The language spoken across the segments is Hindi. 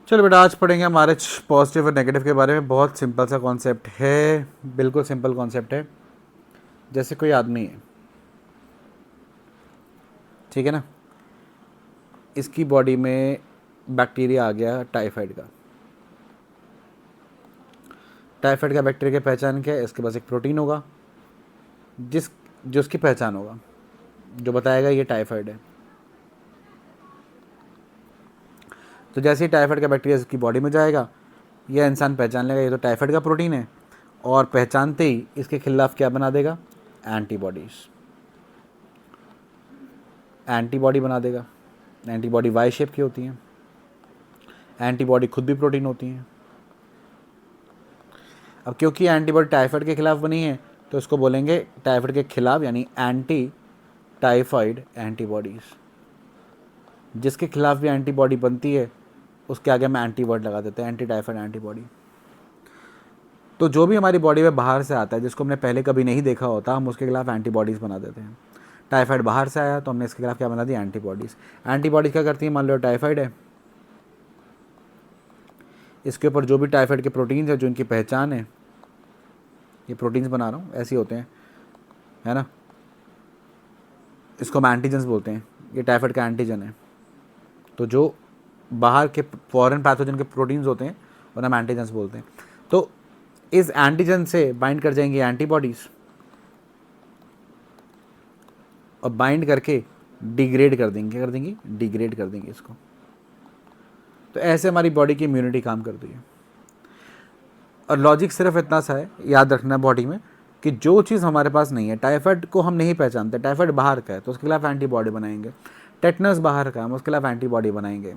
चलो बेटा, आज पढ़ेंगे हम आर एच पॉजिटिव और नेगेटिव के बारे में। बहुत सिंपल सा कॉन्सेप्ट है, बिल्कुल सिंपल कॉन्सेप्ट है। जैसे कोई आदमी है, ठीक है ना, इसकी बॉडी में बैक्टीरिया आ गया टाइफाइड का। टाइफाइड का बैक्टीरिया की पहचान क्या है? इसके पास एक प्रोटीन होगा जो उसकी पहचान होगा, जो बताएगा ये टाइफाइड है। तो जैसे ही टाइफाइड का बैक्टीरिया इसकी बॉडी में जाएगा, यह इंसान पहचान लेगा ये तो टाइफाइड का प्रोटीन है, और पहचानते ही इसके खिलाफ क्या बना देगा? एंटीबॉडीज। एंटीबॉडी बना देगा। एंटीबॉडी वाई शेप की होती हैं। एंटीबॉडी खुद भी प्रोटीन होती हैं। अब क्योंकि एंटीबॉडी टाइफाइड के खिलाफ बनी है, तो इसको बोलेंगे टाइफाइड के खिलाफ, यानी एंटी टाइफाइड एंटीबॉडीज। जिसके खिलाफ भी एंटीबॉडी बनती है उसके आगे हम एंटीवर्ड लगा देते हैं, एंटी टाइफाइड एंटीबॉडी। तो जो भी हमारी बॉडी में बाहर से आता है, जिसको हमने पहले कभी नहीं देखा होता, हम उसके खिलाफ एंटीबॉडीज़ बना देते हैं। टाइफाइड बाहर से आया तो हमने इसके खिलाफ क्या बना दी? एंटीबॉडीज़। एंटीबॉडीज़ क्या करती है? मान लो टाइफाइड है, इसके ऊपर जो भी टाइफाइड के प्रोटीन्स है, जो इनकी पहचान है, ये प्रोटीन्स बना रहा हूँ, ऐसे होते हैं, है ना, इसको हम एंटीजन्स बोलते हैं। ये टाइफाइड का एंटीजन है। तो जो बाहर के फॉरेन पैथोजन के प्रोटीन्स होते हैं उन्हें हम एंटीजन्स बोलते हैं। तो इस एंटीजन से बाइंड कर जाएंगे एंटीबॉडीज़, और बाइंड करके डिग्रेड कर देंगे। क्या कर देंगे? डिग्रेड कर देंगे इसको। तो ऐसे हमारी बॉडी की इम्यूनिटी काम करती है। और लॉजिक सिर्फ इतना सा है, याद रखना बॉडी में, कि जो चीज़ हमारे पास नहीं है, टाइफाइड को हम नहीं पहचानते, टाइफाइड बाहर का है तो उसके खिलाफ एंटीबॉडी बनाएंगे। टेटनस बाहर का है, हम उसके खिलाफ एंटीबॉडी बनाएंगे।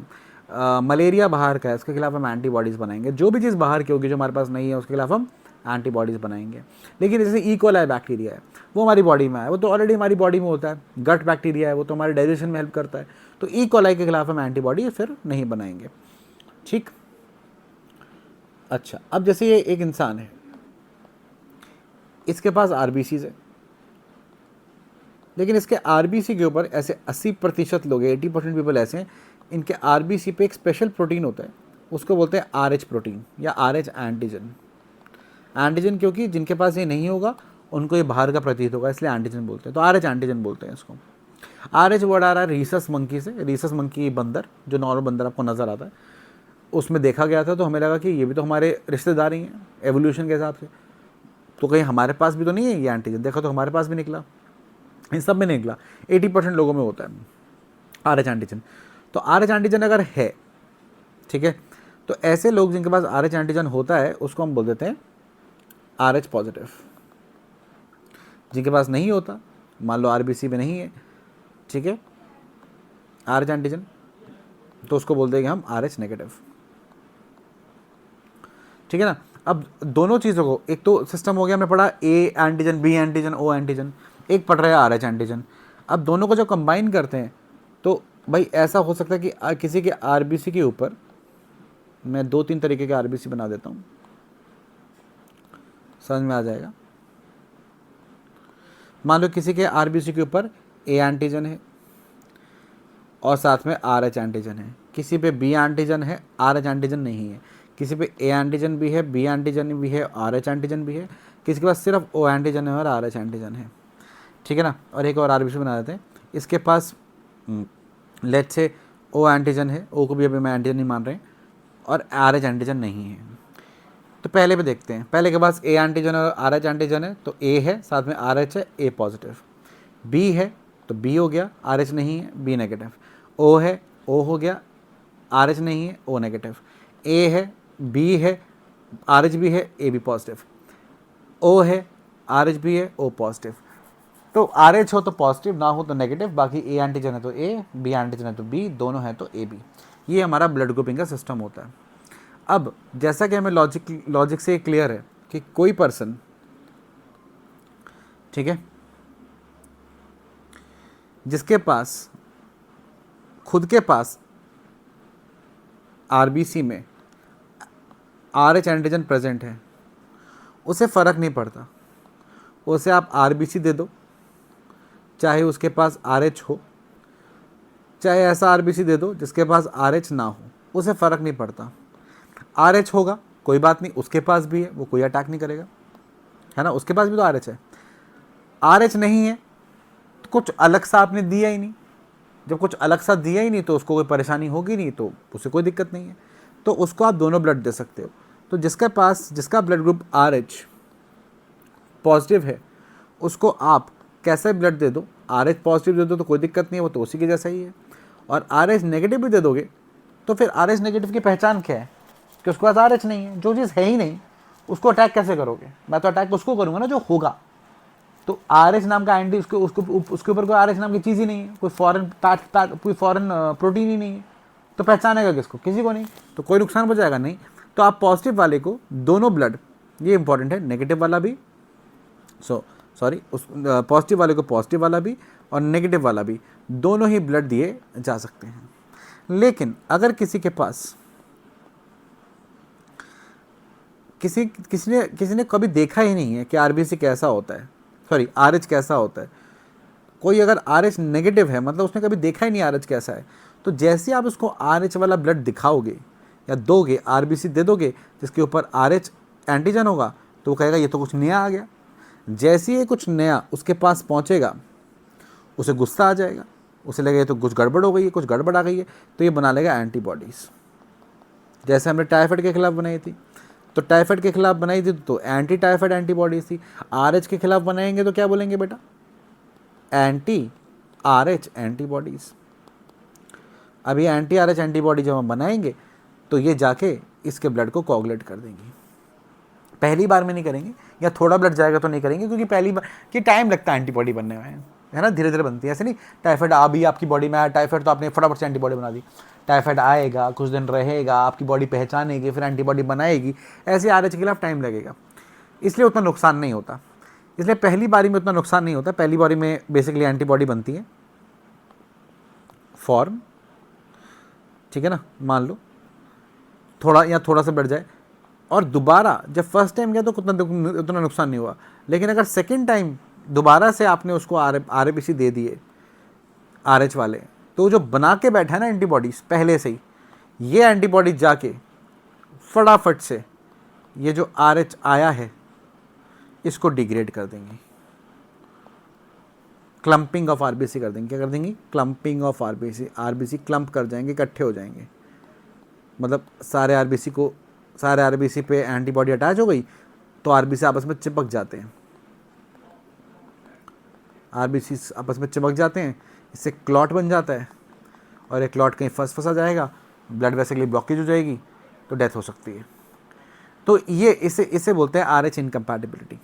मलेरिया बाहर का है, उसके खिलाफ हम एंटीबॉडीज़ बनाएंगे। जो भी चीज़ बाहर की होगी जो हमारे पास नहीं है, उसके खिलाफ हम एंटीबॉडीज़ बनाएंगे। लेकिन जैसे इकोलाई बैक्टीरिया है, वो हमारी बॉडी में है, वो तो ऑलरेडी हमारी बॉडी में होता है। गट बैक्टीरिया है, वो तो हमारे डाइजेशन में हेल्प करता है। तो इकोलाई के खिलाफ हम एंटीबॉडी फिर नहीं बनाएंगे। ठीक। अच्छा, अब जैसे ये एक इंसान है, इसके पास आरबीसीज है, लेकिन इसके आरबीसी के ऊपर ऐसे 80% लोग, 80% पीपल ऐसे हैं, इनके आरबीसी पे एक स्पेशल प्रोटीन होता है, उसको बोलते हैं आरएच प्रोटीन या आरएच एंटीजन। एंटीजन क्योंकि जिनके पास ये नहीं होगा उनको ये बाहर का प्रतीत होगा, इसलिए एंटीजन बोलते हैं। तो आरएच एंटीजन बोलते हैं इसको। आरएच वर्ड आ रहा है रीसस मंकी से। रीसस मंकी बंदर, जो नॉर्मल बंदर आपको नज़र आता है, उसमें देखा गया था, तो हमें लगा कि ये भी तो हमारे रिश्तेदार ही हैं एवोल्यूशन के हिसाब से। तो कहीं हमारे पास भी तो नहीं है ये एंटीजन? देखा तो हमारे पास भी निकला, इन सब में नहीं निकला। 80% लोगों में होता है आरएच एंटीजन। तो आरएच एंटीजन अगर है, ठीक है, तो ऐसे लोग जिनके पास आरएच एंटीजन होता है उसको हम बोल देते हैं आरएच पॉजिटिव। जिनके पास नहीं होता, मान लो आरबीसी में नहीं है, ठीक है, आरएच एंटीजन, तो उसको बोल देंगे हम आरएच नेगेटिव। ठीक है ना। अब दोनों चीज़ों को, एक तो सिस्टम हो गया, हमने पढ़ा A antigen, B antigen, O antigen, एक पढ़ रहा है आरएच एंटीजन। अब दोनों को जब कंबाइन करते हैं तो भाई ऐसा हो सकता है कि किसी के आरबीसी के ऊपर, मैं 2-3 तरीके के आरबीसी बना देता हूँ, समझ में आ जाएगा। मान लो किसी के आरबीसी के ऊपर ए एंटीजन है और साथ में आरएच एंटीजन है, किसी पे बी एंटीजन है, आरएच एंटीजन नहीं है, किसी पे ए एंटीजन भी है, बी एंटीजन भी है, आरएच एंटीजन भी है, किसी के पास सिर्फ ओ एंटीजन है और आरएच एंटीजन है। ठीक है ना। और एक और आरबीसी बना देते हैं, इसके पास लेट्स से ओ एंटीजन है, ओ को भी अभी मैं एंटीजन नहीं मान रहे, और आरएच एंटीजन नहीं है। तो पहले पे देखते हैं, पहले के पास ए एंटीजन और आरएच एंटीजन है, तो ए है, साथ में आरएच है, ए पॉजिटिव। बी है तो बी हो गया, आरएच नहीं है, बी नेगेटिव। ओ है, ओ हो गया, आरएच नहीं है, ओ नेगेटिव। ए है, बी है, आरएच भी है, ए भी पॉजिटिव। ओ है, आरएच भी है, ओ पॉजिटिव। तो आरएच हो तो पॉजिटिव, ना हो तो नेगेटिव। बाकी ए एंटीजन है तो ए, बी एंटीजन है तो बी, दोनों है तो ए बी। ये हमारा ब्लड ग्रुपिंग का सिस्टम होता है। अब जैसा कि हमें लॉजिक से क्लियर है कि कोई पर्सन, ठीक है, जिसके पास खुद के पास आरबीसी में आरएच एंटीजन प्रेजेंट है, उसे फ़र्क नहीं पड़ता, उसे आप आरबीसी दे दो, चाहे उसके पास आरएच हो, चाहे ऐसा आरबीसी दे दो जिसके पास आरएच ना हो, उसे फ़र्क नहीं पड़ता। RH होगा, कोई बात नहीं, उसके पास भी है, वो कोई अटैक नहीं करेगा, है ना, उसके पास भी तो RH है। RH नहीं है तो कुछ अलग सा आपने दिया ही नहीं, जब कुछ अलग सा दिया ही नहीं तो उसको कोई परेशानी होगी नहीं, तो उसे कोई दिक्कत नहीं है, तो उसको आप दोनों ब्लड दे सकते हो। तो जिसका ब्लड ग्रुप RH पॉजिटिव है उसको आप कैसा ब्लड दे दो, RH पॉजिटिव दे दो तो कोई दिक्कत नहीं है, वो तो उसी के जैसा ही है। और RH नेगेटिव भी दे दोगे तो फिर RH नेगेटिव की पहचान क्या है कि उसके पास RH नहीं है, जो चीज़ है ही नहीं उसको अटैक कैसे करोगे? मैं तो अटैक उसको करूँगा ना जो होगा। तो RH नाम का एंटी उसके ऊपर कोई RH नाम की चीज़ ही नहीं है, कोई फॉरेन प्रोटीन ही नहीं है, तो पहचानेगा किसको? किसी को नहीं, तो कोई नुकसान हो जाएगा नहीं। तो आप पॉजिटिव वाले को दोनों ब्लड, ये इंपॉर्टेंट है, नेगेटिव वाला भी उस पॉजिटिव वाले को पॉजिटिव वाला भी और नेगेटिव वाला भी दोनों ही ब्लड दिए जा सकते हैं। लेकिन अगर किसी के पास किसी ने कभी देखा ही नहीं है कि RBC कैसा होता है, सॉरी RH कैसा होता है, कोई अगर RH नेगेटिव है मतलब उसने कभी देखा ही नहीं RH कैसा है, तो जैसे आप उसको RH वाला ब्लड दिखाओगे या दोगे, RBC दे दोगे जिसके ऊपर RH एंटीजन होगा, तो वो कहेगा ये तो कुछ नया आ गया। जैसे ही कुछ नया उसके पास पहुंचेगा उसे गुस्सा आ जाएगा, उसे लगेगा तो कुछ गड़बड़ हो गई है, कुछ गड़बड़ आ गई है, तो ये बना लेगा एंटीबॉडीज़। जैसे हमने टाइफाइड के खिलाफ बनाई थी, तो टाइफाइड के खिलाफ बनाई थी तो एंटी टाइफाइड एंटीबॉडीज थी। RH के खिलाफ बनाएंगे तो क्या बोलेंगे बेटा? Anti RH antibodies. अब ये एंटी RH एंटीबॉडी जब हम बनाएंगे तो ये जाके इसके ब्लड को कोगुलेट कर देंगी। पहली बार में नहीं करेंगे, या थोड़ा ब्लड जाएगा तो नहीं करेंगे, क्योंकि पहली बार कि टाइम लगता है एंटीबॉडी बनने में, है ना, धीरे धीरे बनती है। ऐसे नहीं टाइफाइड अभी आपकी बॉडी में आया टाइफाइड तो आपने फटाफट से एंटीबॉडी बना दी। टाइफाइड आएगा, कुछ दिन रहेगा, आपकी बॉडी पहचानेगी, फिर एंटीबॉडी बनाएगी। ऐसे RH के खिलाफ टाइम लगेगा, इसलिए उतना नुकसान नहीं होता। इसलिए पहली बारी में उतना नुकसान नहीं होता। पहली बारी में बेसिकली एंटीबॉडी बनती है फॉर्म, ठीक है ना, मान लो थोड़ा सा बढ़ जाए, और दोबारा जब फर्स्ट टाइम गया तो उतना नुकसान नहीं हुआ। लेकिन अगर सेकेंड टाइम दोबारा से आपने उसको RBC दे दिए RH वाले, तो जो बना के बैठा है ना एंटीबॉडीज पहले से ही, ये एंटीबॉडीज जाके फटाफट से ये जो RH आया है इसको डिग्रेड कर देंगे, क्लम्पिंग ऑफ RBC कर देंगे। क्या कर देंगे? क्लम्पिंग ऑफ RBC क्लम्प कर जाएंगे, इकट्ठे हो जाएंगे। मतलब सारे RBC पे एंटीबॉडी अटैच हो गई तो RBC आपस में चिपक जाते हैं, RBC आपस में चिपक जाते हैं, इससे क्लॉट बन जाता है, और एक क्लॉट कहीं फंसा जाएगा, ब्लड वेसिकली ब्लॉकेज हो जाएगी, तो डेथ हो सकती है। तो ये इसे बोलते हैं RH इनकम्पैटिबिलिटी।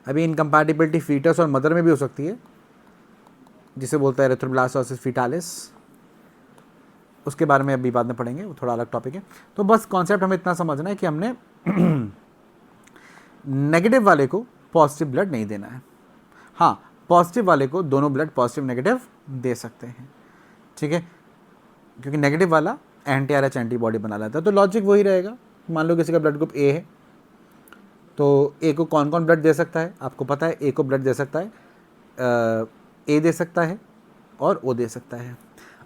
अभी इनकम्पैटिबिलिटी फीटस और मदर में भी हो सकती है, जिसे बोलते हैं एरिथ्रोब्लास्टोसिस फीटालिस, उसके बारे में अभी बाद में पढ़ेंगे, वो थोड़ा अलग टॉपिक है। तो बस कॉन्सेप्ट हमें इतना समझना है कि हमने नेगेटिव वाले को पॉजिटिव ब्लड नहीं देना है। हाँ, पॉजिटिव वाले को दोनों ब्लड पॉजिटिव नेगेटिव दे सकते हैं, ठीक है, क्योंकि नेगेटिव वाला एंटी RH एंटीबॉडी बना लेता है। तो लॉजिक वही रहेगा। मान लो किसी का ब्लड ग्रुप A है, तो A को कौन कौन ब्लड दे सकता है? आपको पता है A को ब्लड दे सकता है, A दे सकता है और O दे सकता है।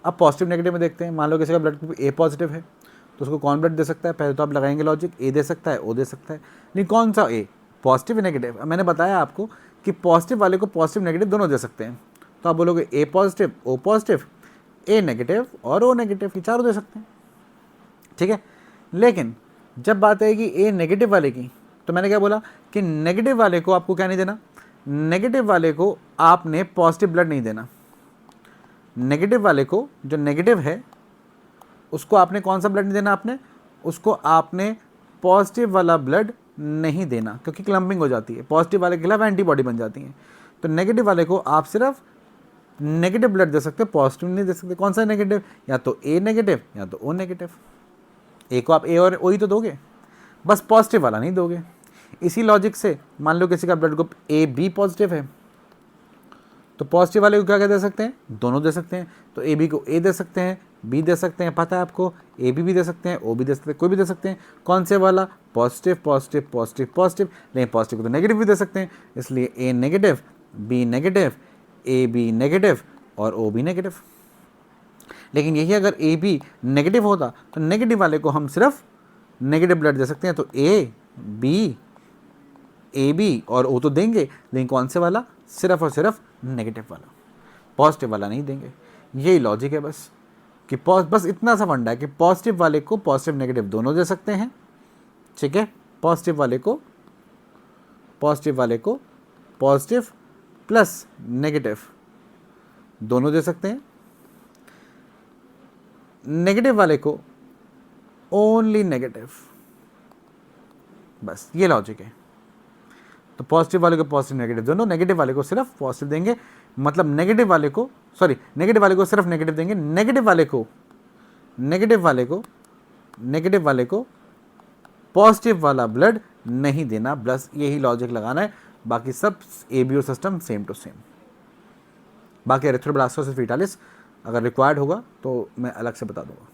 अब पॉजिटिव नेगेटिव में देखते हैं। मान लो किसी का ब्लड ग्रुप A पॉजिटिव है, तो उसको कौन ब्लड दे सकता है? पहले तो आप लगाएंगे लॉजिक, A दे सकता है, O दे सकता है। नहीं, कौन सा A? Positive negative. मैंने बताया आपको कि पॉजिटिव वाले को पॉजिटिव नेगेटिव दोनों दे सकते हैं। तो आप बोलोगे A positive, O positive, A negative और O नेगेटिव, ये चारों दे सकते हैं, ठीक है। लेकिन जब बात आएगी A नेगेटिव वाले की, तो मैंने क्या बोला कि नेगेटिव वाले को आपको क्या नहीं देना? नेगेटिव वाले को आपने पॉजिटिव ब्लड नहीं देना। नेगेटिव वाले को, जो नेगेटिव है, उसको आपने कौन सा ब्लड नहीं देना? उसको आपने पॉजिटिव वाला ब्लड नहीं देना, क्योंकि क्लम्पिंग हो जाती है, पॉजिटिव वाले के खिलाफ एंटीबॉडी बन जाती है। तो नेगेटिव वाले को आप सिर्फ नेगेटिव ब्लड दे सकते, पॉजिटिव नहीं दे सकते। कौन सा नेगेटिव? या तो A नेगेटिव या तो O नेगेटिव। A को आप A और O ही तो दोगे, बस पॉजिटिव वाला नहीं दोगे। इसी लॉजिक से मान लो किसी का ब्लड ग्रुप AB पॉजिटिव है, तो पॉजिटिव वाले को क्या क्या दे सकते हैं? दोनों दे सकते हैं। तो AB को A दे सकते हैं, B दे सकते हैं, पता है आपको, AB भी दे सकते हैं, O भी दे सकते हैं, कोई भी दे सकते हैं। कौन से वाला? Positive positive positive positive. लेकिन पॉजिटिव को तो नेगेटिव भी दे सकते हैं, इसलिए A negative, B negative, AB negative और O भी नेगेटिव। लेकिन यही अगर ए बी नेगेटिव होता तो नेगेटिव वाले को हम सिर्फ नेगेटिव ब्लड दे सकते हैं, तो ए बी और ओ तो देंगे, लेकिन कौन से वाला, सिर्फ और सिर्फ नेगेटिव वाला, पॉजिटिव वाला नहीं देंगे। यही लॉजिक है बस कि बस इतना सा फंडा है कि पॉजिटिव वाले को पॉजिटिव नेगेटिव दोनों दे सकते हैं, ठीक है, पॉजिटिव वाले को पॉजिटिव प्लस नेगेटिव दोनों दे सकते हैं, नेगेटिव वाले को ओनली नेगेटिव, बस ये लॉजिक है। तो पॉजिटिव वाले को पॉजिटिव नेगेटिव दोनों, नेगेटिव वाले को सिर्फ पॉजिटिव देंगे, मतलब नेगेटिव वाले को सिर्फ नेगेटिव देंगे, नेगेटिव वाले को पॉजिटिव वाला ब्लड नहीं देना, बस यही लॉजिक लगाना है। बाकी सब ABO system same to same. बाकी एरिथ्रोब्लास्टोसिस फीटालिस अगर रिक्वायर्ड होगा तो मैं अलग से बता दूंगा।